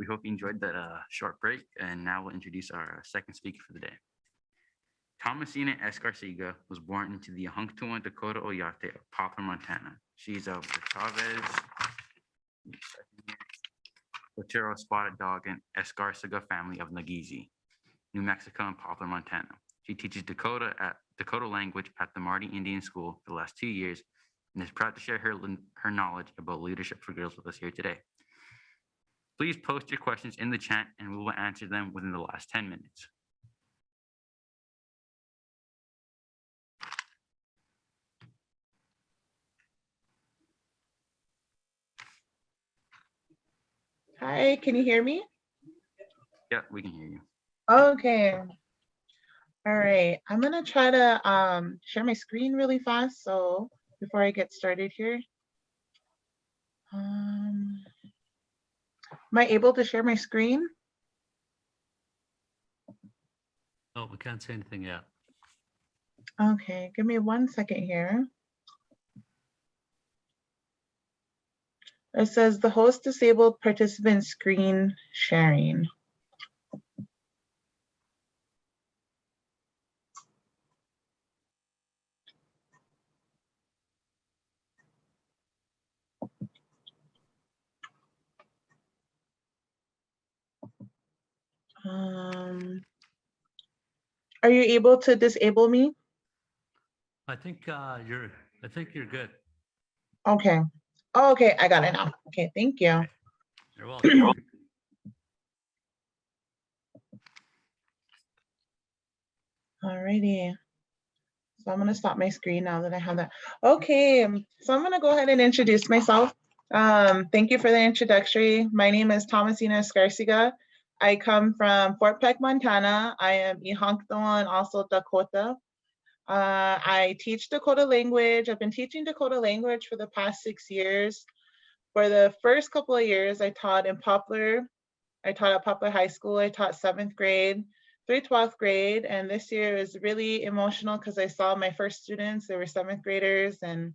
We hope you enjoyed that short break, and now we'll introduce our second speaker for the day. Tomecina Escarcega was born into the Hunktuan Dakota Oyate of Poplar, Montana. She's of the Chavez, Otero Spotted Dog, and Escarcega family of Nageezi, New Mexico, and Poplar, Montana. She teaches Dakota language at the Marty Indian School for the last 2 years and is proud to share her knowledge about leadership for girls with us here today. Please post your questions in the chat and we will answer them within the last 10 minutes. Hi, can you hear me? Yeah, we can hear you. Okay. All right, I'm gonna try to share my screen really fast. So before I get started here, am I able to share my screen? Oh, we can't say anything yet. Okay, give me 1 second here. It says the host disabled participant screen sharing. Are you able to disable me? I think you're good. Okay. Oh, okay, I got it now. Okay, thank you. Okay. You're welcome. Alrighty. So I'm gonna stop my screen now that I have that. Okay, so I'm gonna go ahead and introduce myself. Thank you for the introductory. My name is Tomecina Escarcega. I come from Fort Peck, Montana. I am Ihankto and also Dakota. I teach Dakota language. I've been teaching Dakota language for the past 6 years. For the first couple of years, I taught in Poplar. I taught at Poplar High School. I taught 7th grade through 12th grade. And this year was really emotional because I saw my first students. They were 7th graders and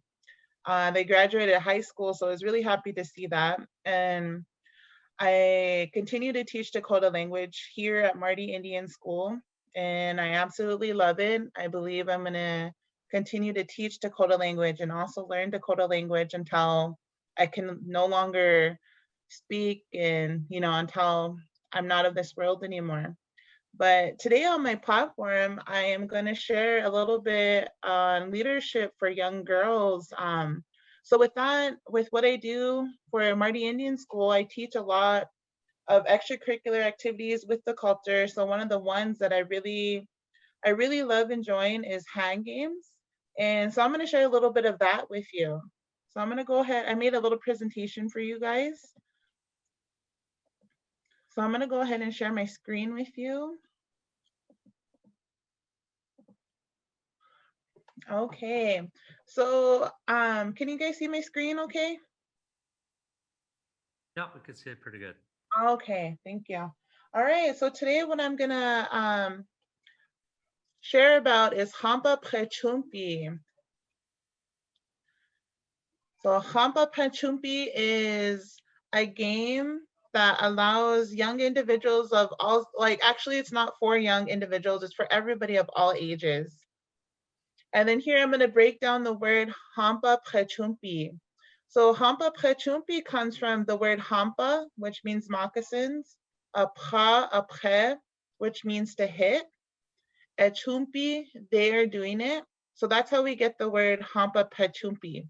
they graduated high school. So I was really happy to see that. And I continue to teach Dakota language here at Marty Indian School. And I absolutely love it. I believe I'm gonna continue to teach Dakota language and also learn Dakota language until I can no longer speak and, until I'm not of this world anymore. But today on my platform, I am going to share a little bit on leadership for young girls. So with that, with what I do for Marty Indian School, I teach a lot of extracurricular activities with the culture. So one of the ones that I really love enjoying is hand games. And so I'm going to share a little bit of that with you. So I'm going to go ahead. I made a little presentation for you guys. So I'm going to go ahead and share my screen with you. Okay, so can you guys see my screen okay? Yeah, we could see it pretty good. Okay, thank you. All right, so today what I'm gonna share about is Hampa Prechumpi. So Hampa Prechumpi is a game that allows young individuals of all, actually it's not for young individuals, it's for everybody of all ages. And then here I'm going to break down the word hampa prechumpi. So hampa prechumpi comes from the word hampa, which means moccasins, après, which means to hit, echumpi, they are doing it. So that's how we get the word hampa prechumpi.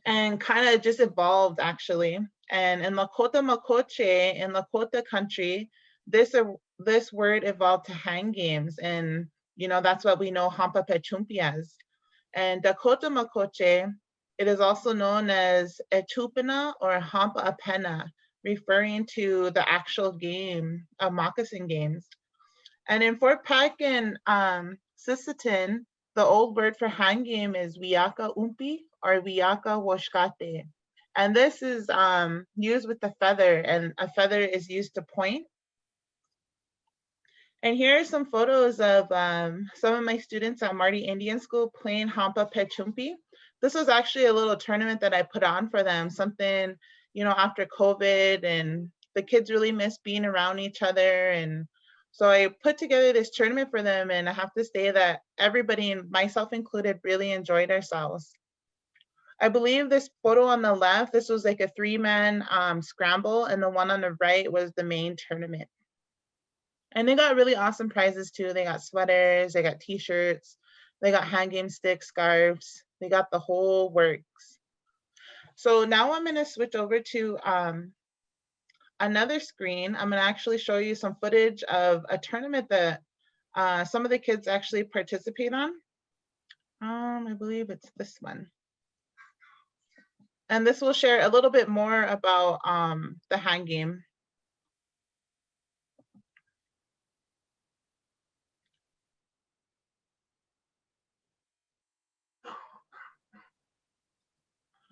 And kind of just evolved actually. And in Lakota Makoche, in Lakota country, this word evolved to hand games. And that's what we know Hampa Pechumpi as. And Dakota Makoche, it is also known as Echupina or Hampa Apena, referring to the actual game of moccasin games. And in Fort Peck and Sisseton, the old word for hand game is Wiaka Umpi or Wiaka Washkate. And this is used with the feather, and a feather is used to point. And here are some photos of some of my students at Marty Indian School playing Hampa Pechumpi. This was actually a little tournament that I put on for them, something, after COVID, and the kids really miss being around each other. And so I put together this tournament for them, and I have to say that everybody, and myself included, really enjoyed ourselves. I believe this photo on the left, this was like a 3-man scramble, and the one on the right was the main tournament. And they got really awesome prizes too. They got sweaters, they got t-shirts, they got hand game sticks, scarves, they got the whole works. So now I'm gonna switch over to another screen. I'm gonna actually show you some footage of a tournament that some of the kids actually participate on. I believe it's this one. And this will share a little bit more about the hand game.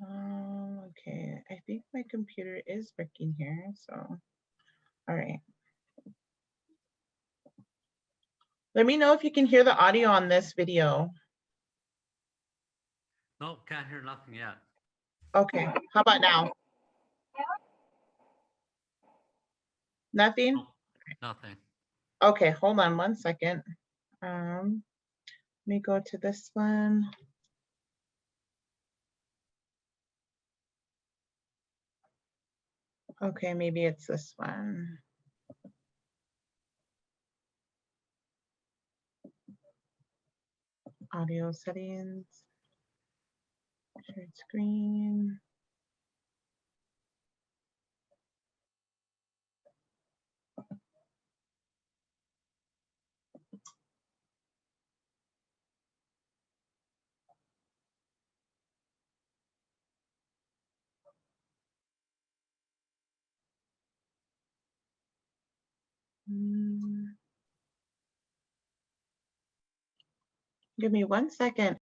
Okay, I think my computer is working here, so, all right. Let me know if you can hear the audio on this video. Nope, can't hear nothing yet. Okay, how about now? Nothing? Nope, nothing. Okay, hold on one second. Let me go to this one. Okay, maybe it's this one. Audio settings. Shared screen. Give me 1 second.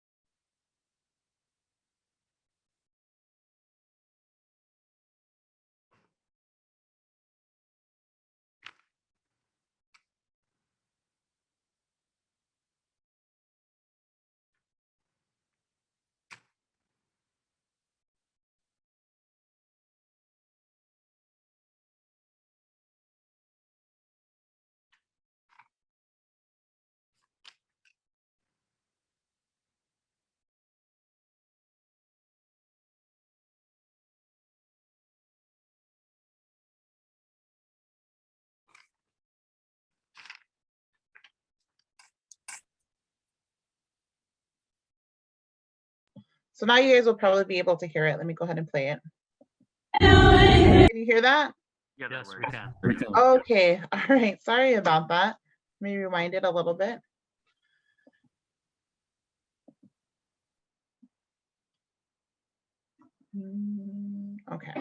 So now you guys will probably be able to hear it. Let me go ahead and play it. Can you hear that? Yeah, that Yes, we works. can. Okay, all right. Sorry about that. Let me rewind it a little bit. Okay.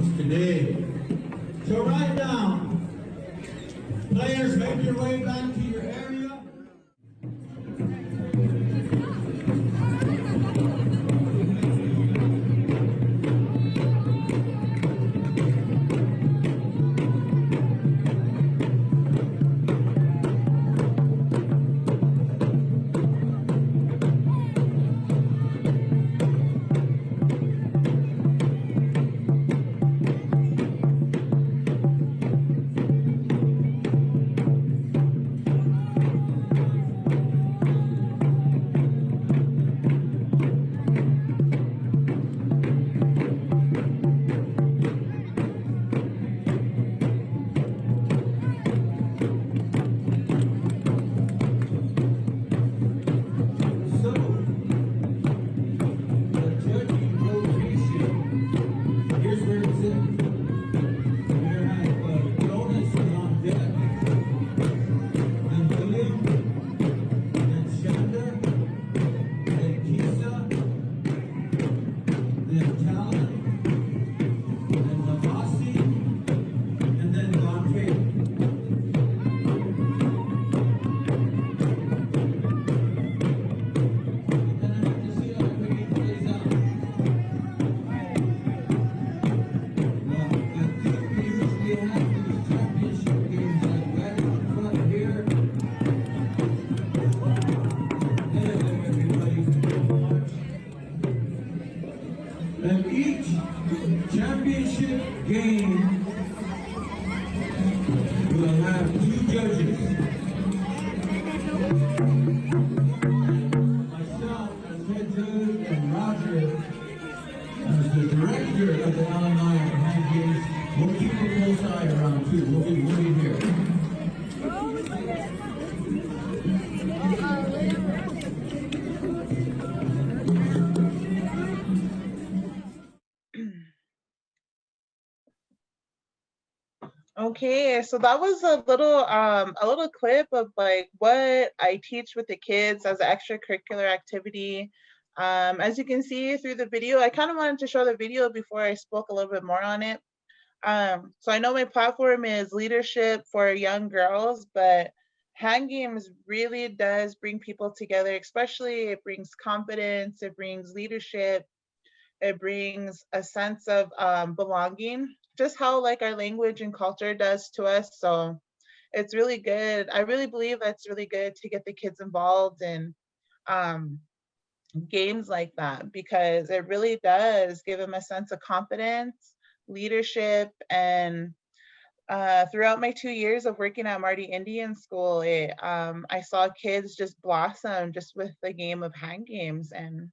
performance today. So right now, players, make your way back to your area. And each championship game will have 2 judges. Myself as head judge and Roger as the director of the Illinois Hand Games. We'll keep a close eye around too. We'll be here. Okay, so that was a little clip of like what I teach with the kids as an extracurricular activity. As you can see through the video, I kind of wanted to show the video before I spoke a little bit more on it. So I know my platform is leadership for young girls, but hand games really does bring people together, especially it brings confidence, it brings leadership, it brings a sense of belonging, just how like our language and culture does to us. So it's really good. I really believe that's really good to get the kids involved in um, games like that, because it really does give them a sense of confidence, leadership, and throughout my 2 years of working at Marty Indian School, I saw kids just blossom just with the game of hand games. And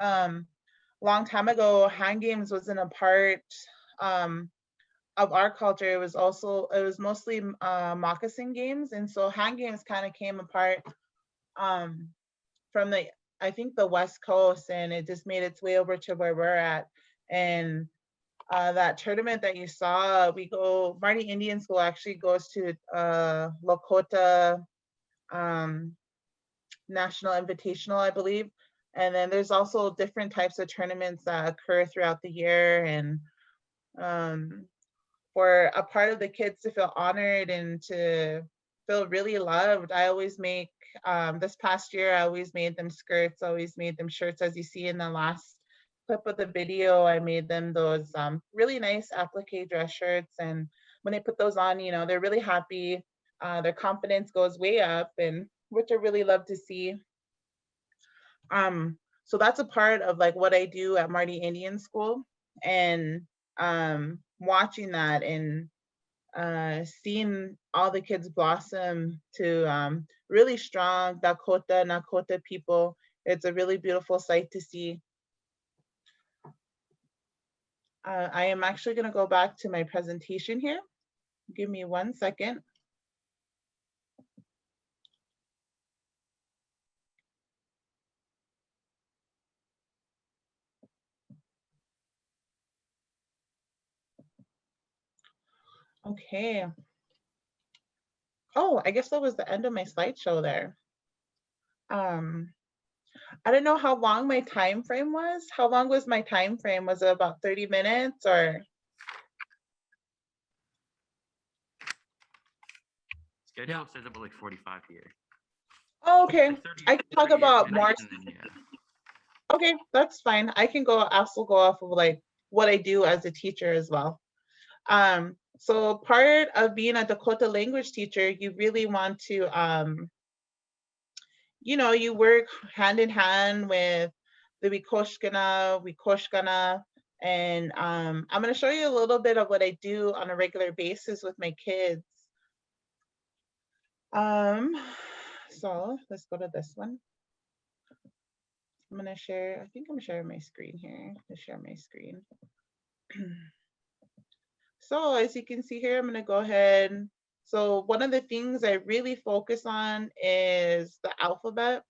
um, long time ago, hand games wasn't a part um, of our culture. It was mostly moccasin games, and so hand games kind of came apart um, from I think the West Coast, and it just made its way over to where we're at. And that tournament that you saw, Marty Indian School actually goes to Lakota National Invitational, I believe. And then there's also different types of tournaments that occur throughout the year. And um, for a part of the kids to feel honored and to feel really loved, I always make, this past year, I always made them skirts, always made them shirts. As you see in the last clip of the video, I made them those really nice applique dress shirts. And when they put those on, you know, they're really happy. Their confidence goes way up, and which I really love to see. So that's a part of like what I do at Marty Indian School, and watching that and seeing all the kids blossom to really strong Nakota people. It's a really beautiful sight to see. I am actually going to go back to my presentation here. Give me 1 second. Okay. Oh, I guess that was the end of my slideshow there. I don't know how long my time frame was. How long was my time frame? Was it about 30 minutes or? Schedule says about like 45 here. Oh, okay. Like 30 I can talk 30 about more. minutes and then, yeah. Okay, that's fine. I can also go off of like what I do as a teacher as well. So part of being a Dakota language teacher, you really want to, you work hand in hand with the Wikoshkana, and I'm going to show you a little bit of what I do on a regular basis with my kids. So let's go to this one. I'm going to share, I think I'm sharing my screen here. Let's share my screen. So as you can see here, I'm going to go ahead. So one of the things I really focus on is the alphabet.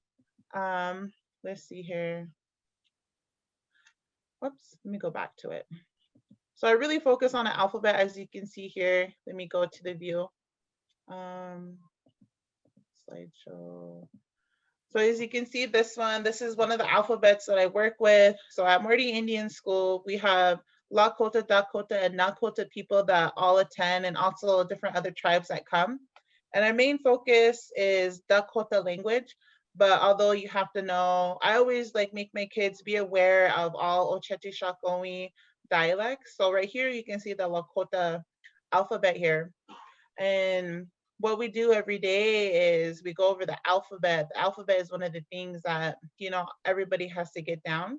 Let's see here. Whoops, let me go back to it. So I really focus on the alphabet, as you can see here. Let me go to the view. Slideshow. So as you can see, this is one of the alphabets that I work with. So at Morty Indian School, we have Lakota, Dakota, and Nakota people that all attend, and also different other tribes that come. And our main focus is Dakota language. But although you have to know, I always like make my kids be aware of all Oceti Shakoni dialects. So right here, you can see the Lakota alphabet here. And what we do every day is we go over the alphabet. The alphabet is one of the things that, everybody has to get down.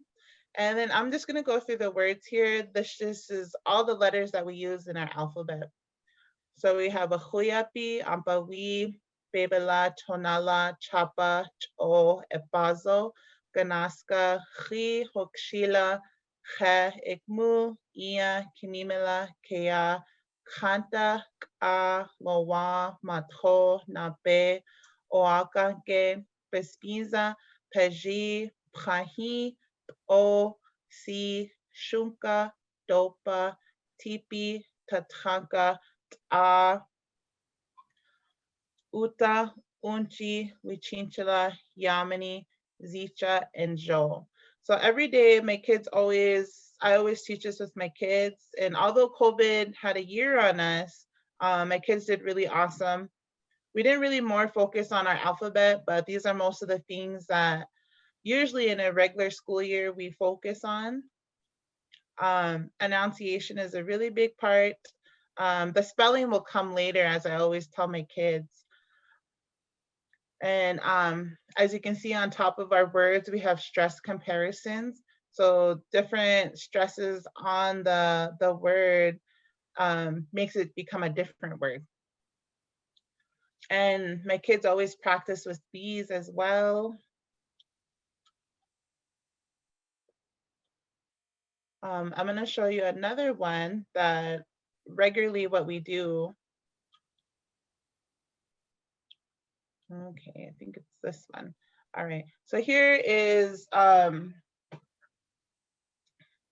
And then I'm just going to go through the words here. This is all the letters that we use in our alphabet. So we have a Huyapi, Ampawi, Bebela, Tonala, Chapa, Cho, Epazo, Ganaska, Chi, Hokshila, Khe, Ikmu, Ia, Kinimela, Kea, Kanta, Ka, Lowa, Matho, Nabe, Oakake, Pespinza, Peji, Prahi, O, Si, Shunka, Dopa, Tipi, Tatanka, Uta, Unchi, Wichinchila, Yamini, Zicha, and Jo. So every day I always teach this with my kids. And although COVID had a year on us, my kids did really awesome. We didn't really more focus on our alphabet, but these are most of the things that usually in a regular school year we focus on. Enunciation is a really big part. The spelling will come later, as I always tell my kids. And as you can see on top of our words, we have stress comparisons. So different stresses on the word makes it become a different word. And my kids always practice with these as well. I'm going to show you another one that regularly what we do. Okay, I think it's this one. All right, so here is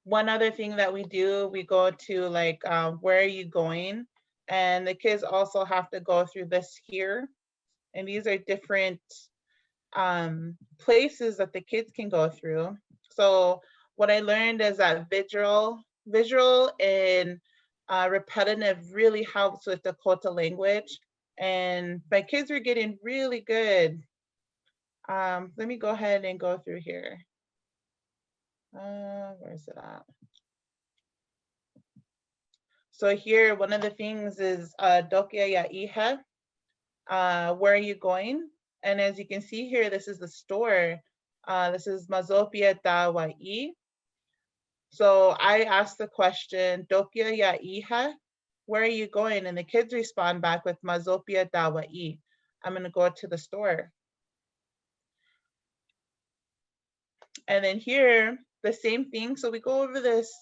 one other thing that we do. We go to like, where are you going? And the kids also have to go through this here. And these are different places that the kids can go through. So what I learned is that visual and repetitive really helps with Dakota language. And my kids were getting really good. Let me go ahead and go through here. Where is it at? So here, one of the things is Dokia ya Iha. Where are you going? And as you can see here, this is the store. This is Mazopia Dawai. So I asked the question, Dokia ya Iha, where are you going? And the kids respond back with Mazopia Dawai. I'm going to go to the store. And then here, the same thing. So we go over this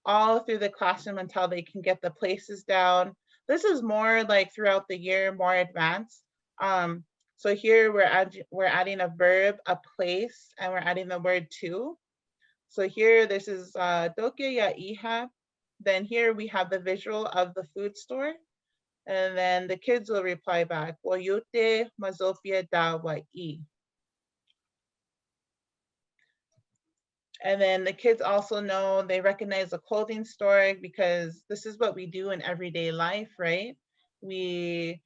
all through the classroom until they can get the places down. This is more like throughout the year, more advanced. So here we're adding a verb, a place, and we're adding the word to. So here, this is Dokia ya Iha. Then here we have the visual of the food store. And then the kids will reply back, Woyute Mazopia da wa I. And then the kids also know, they recognize the clothing store because this is what we do in everyday life, right? We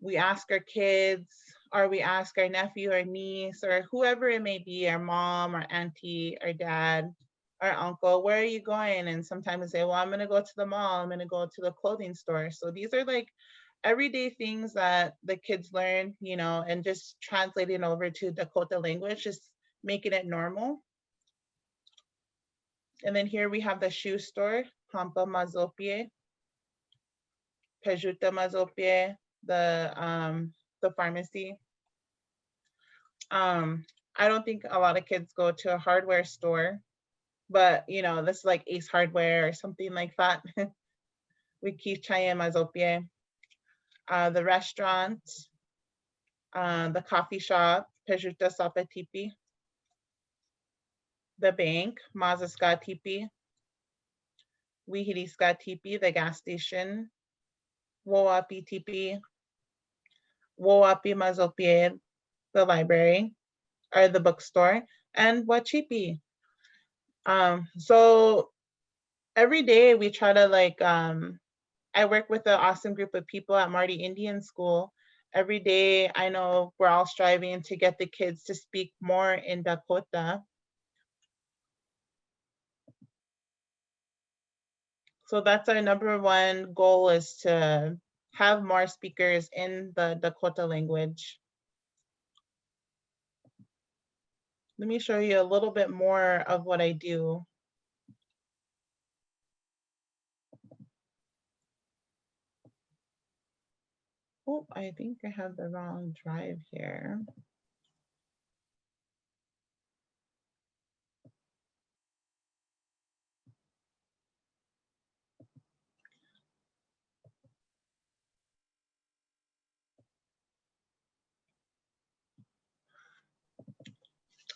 we ask our kids, or we ask our nephew or niece or whoever it may be, our mom, our auntie, our dad, our uncle, where are you going? And sometimes they say, well, I'm going to go to the mall. I'm going to go to the clothing store. So these are like everyday things that the kids learn, you know, and just translating over to Dakota language, just making it normal. And then here we have the shoe store, Hampa Mazopie, Pejuta Mazopie, the pharmacy. I don't think a lot of kids go to a hardware store, but you know, this is like Ace Hardware or something like that. We keep Chaya Mazopie. The restaurant, the coffee shop, Pejuta Sapatipi. The bank, Mazaska Tipi. Wihiriska Tipi, the gas station. Woapi Tipi. Woapi Mazopie, the library or the bookstore. And Wachipi. So every day we try to like, I work with an awesome group of people at Marty Indian School. Every day I know we're all striving to get the kids to speak more in Dakota. So that's our number one goal, is to have more speakers in the Dakota language. Let me show you a little bit more of what I do. Oh, I think I have the wrong drive here.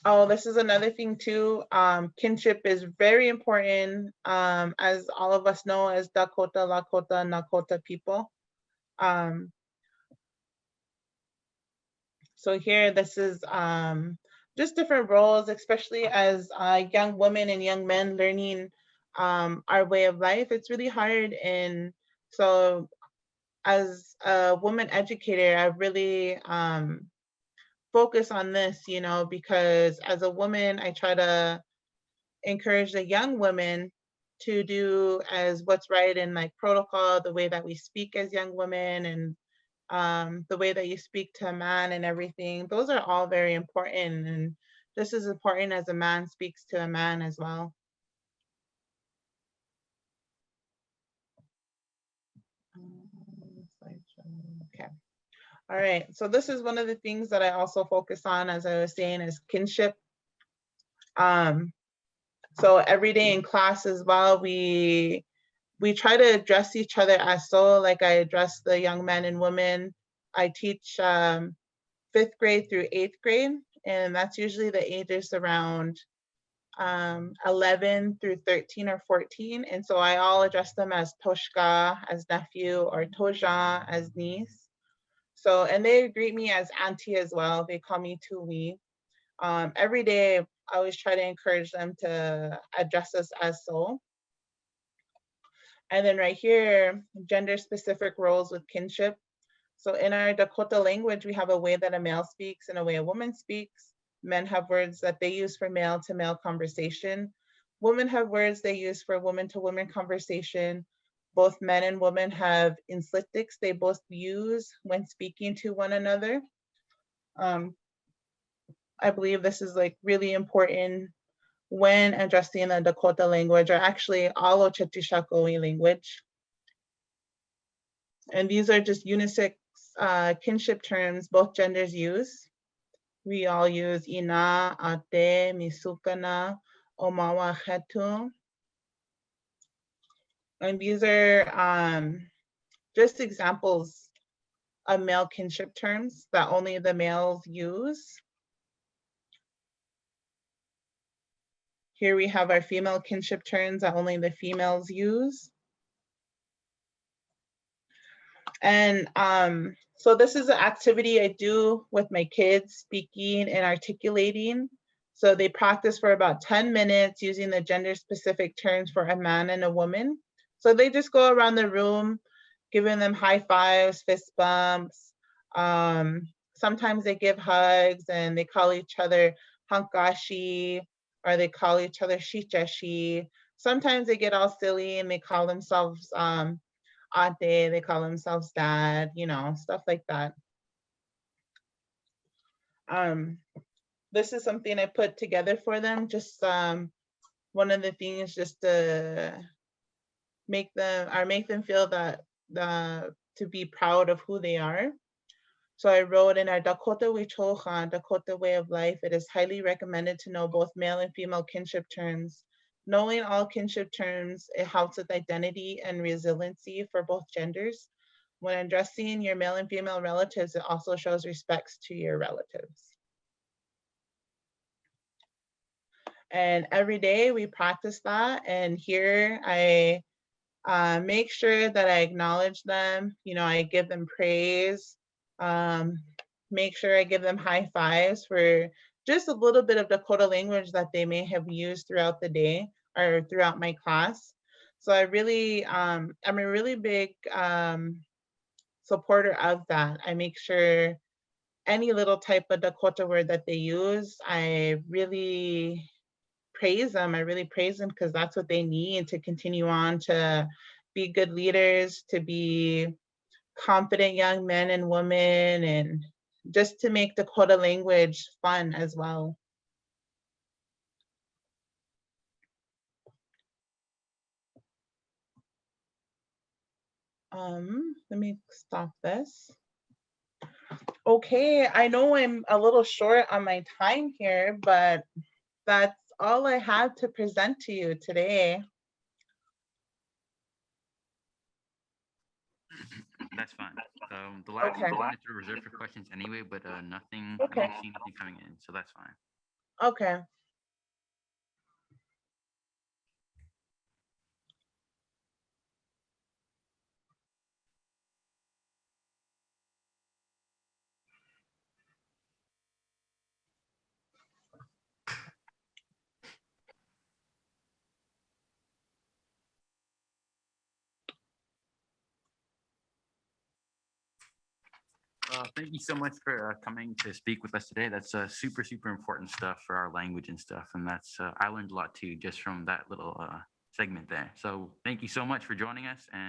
Oh, this is another thing too. Kinship is very important, as all of us know as Dakota, Lakota, Nakota people. So here, this is just different roles, especially as young women and young men learning our way of life. It's really hard. And so as a woman educator, I really focus on this, you know, because as a woman, I try to encourage the young women to do as what's right in like protocol, the way that we speak as young women, and the way that you speak to a man and everything. Those are all very important, and just as important as a man speaks to a man as well. Okay. All right. So this is one of the things that I also focus on, as I was saying, is kinship. So every day in class as well, we try to address each other as so, like I address the young men and women. I teach 5th grade through 8th grade, and that's usually the ages around 11 through 13 or 14. And so I all address them as Toshka, as nephew, or Toja, as niece. So, and they greet me as auntie as well. They call me Tui. Every day, I always try to encourage them to address us as so. And then right here, gender specific roles with kinship. So in our Dakota language, we have a way that a male speaks and a way a woman speaks. Men have words that they use for male to male conversation. Women have words they use for woman to woman conversation. Both men and women have inflectics they both use when speaking to one another. I believe this is like really important when addressing the Dakota language, or actually all Ochetishakoi language. And these are just unisex kinship terms both genders use. We all use ina, ate, misukana, omawa, hetu. And these are just examples of male kinship terms that only the males use. Here we have our female kinship terms that only the females use. And so this is an activity I do with my kids, speaking and articulating. So they practice for about 10 minutes using the gender specific terms for a man and a woman. So they just go around the room, giving them high fives, fist bumps, Sometimes they give hugs and they call each other hankashi, or they call each other shichashi. Sometimes they get all silly and they call themselves ate, they call themselves dad, stuff like that. This is something I put together for them. Just one of the things, just to make them feel that to be proud of who they are. So I wrote, in our Dakota Wichoha, Dakota way of life, it is highly recommended to know both male and female kinship terms. Knowing all kinship terms, it helps with identity and resiliency for both genders. When addressing your male and female relatives, it also shows respects to your relatives. And every day we practice that. And here I make sure that I acknowledge them. I give them praise. Make sure I give them high fives for just a little bit of Dakota language that they may have used throughout the day or throughout my class. So I'm a really big supporter of that. I make sure any little type of Dakota word that they use, I really praise them. I really praise them because that's what they need to continue on to be good leaders, to be confident young men and women, and just to make Dakota language fun as well. Let me stop this. Okay, I know I'm a little short on my time here, but that's all I have to present to you today. That's fine. The last Okay. 2 minutes are reserved for questions anyway, but nothing. I Okay. don't see anything coming in, so that's fine. Okay. Thank you so much for coming to speak with us today. That's super, super important stuff for our language and stuff. And that's I learned a lot too just from that little segment there. So thank you so much for joining us. And